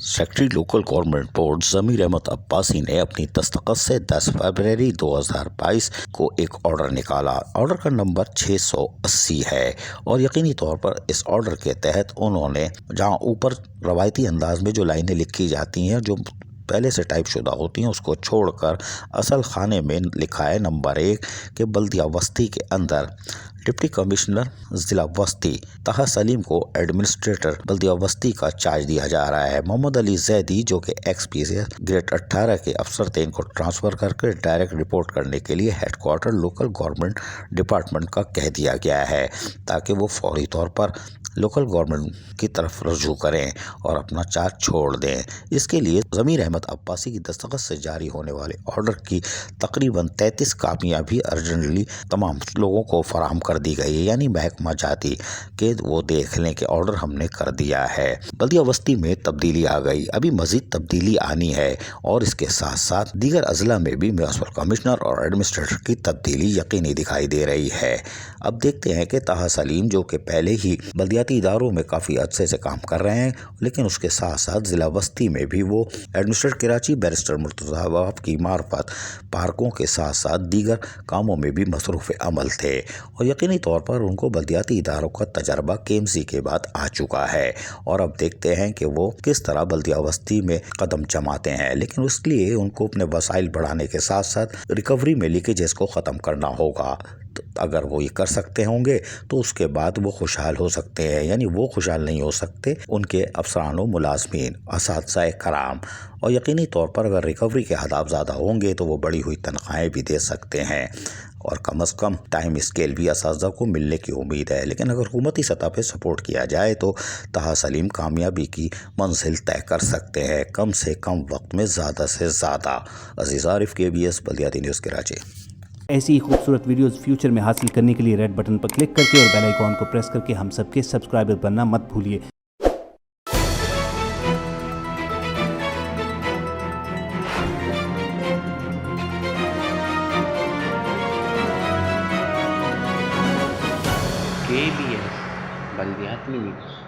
Secretary local government board ज़मीर अहमद अब्बासी ने अपनी दस्तखत से 10 फरवरी 2022 को एक ऑर्डर निकाला। ऑर्डर का नंबर 680 है और यकीनी तौर पर इस ऑर्डर के तहत उन्होंने जहां ऊपर रवायती अंदाज में जो लाइनें लिखी जाती हैं जो पहले से टाइप शुदा होती हैं उसको छोड़कर असल खाने में लिखा है नंबर 1 के बल्दिया वस्ती के अंदर डिप्टी कमिश्नर ज़िला वस्ती ताहा सलीम को एडमिनिस्ट्रेटर बल्दिया वस्ती का चार्ज दिया जा रहा है। मोहम्मद अली जैदी जो कि XPC ग्रेड 18 के अफसर थे, इनको ट्रांसफ़र करके डायरेक्ट रिपोर्ट करने के लिए हेडक्वार्टर लोकल गवर्नमेंट डिपार्टमेंट का कह दिया गया है ताकि वो फौरी तौर पर लोकल गवर्नमेंट की तरफ रजू करें और अपना चार्ज छोड़ दें। इसके लिए ज़मीर अहमद अब्बासी की दस्तखत से जारी होने वाले ऑर्डर की तकरीबन 33 कापियाँ भी अर्जेंटली तमाम लोगों को फराहम कर दी गई है, यानी महकमा जाती कि वो देख लें कि ऑर्डर हमने कर दिया है। बल्दिया वस्ती में तब्दीली आ गई, अभी मज़ीद तब्दीली आनी है और इसके साथ साथ दीगर अजला में भी म्युनिसिपल कमिश्नर और एडमिनिस्ट्रेटर की तब्दीली यकीनी दिखाई दे रही है। अब देखते हैं कि ताहा सलीम जो कि पहले ही बल्दियाती इदारों में काफ़ी अच्छे से काम कर रहे हैं, लेकिन उसके साथ साथ ज़िला वस्ती में भी वो एडमिनिस्ट्रेटर कराची बैरिस्टर मुर्तज़ा वहाब की मार्फत पार्कों के साथ साथ दीगर कामों में भी मसरूफ़ अमल थे और यकीनी तौर पर उनको बल्दियाती इदारों का तजर्बा KMC के बाद आ चुका है। और अब देखते हैं कि वो किस तरह बल्दिया वस्ती में कदम जमाते हैं, लेकिन उसके लिए उनको अपने वसाइल बढ़ाने के साथ साथ रिकवरी में लीकेजेस को ख़त्म करना होगा। तो अगर वो ये कर सकते होंगे तो उसके बाद वो खुशहाल हो सकते हैं, यानी वो खुशहाल नहीं हो सकते उनके अफसरान व मुलाजमीन असातिज़ा कराम। और यकीनी तौर पर अगर रिकवरी के हदाफ ज़्यादा होंगे तो वो बढ़ी हुई तनख्वाहें भी दे सकते हैं और कम से कम टाइम स्केल भी असातिज़ा को मिलने की उम्मीद है। लेकिन अगर हुकूमती सतह पर सपोर्ट किया जाए तो ताहा सलीम कामयाबी की मंजिल तय कर सकते हैं कम से कम वक्त में ज़्यादा से ज़्यादा। अज़ीज़ आरिफ, KBS बल्दियाती न्यूज़ कराची। ऐसी ही खूबसूरत वीडियोस फ्यूचर में हासिल करने के लिए रेड बटन पर क्लिक करके और बेल आइकॉन को प्रेस करके हम सबके सब्सक्राइबर बनना मत भूलिए। KBS बल्दियाती न्यूज़।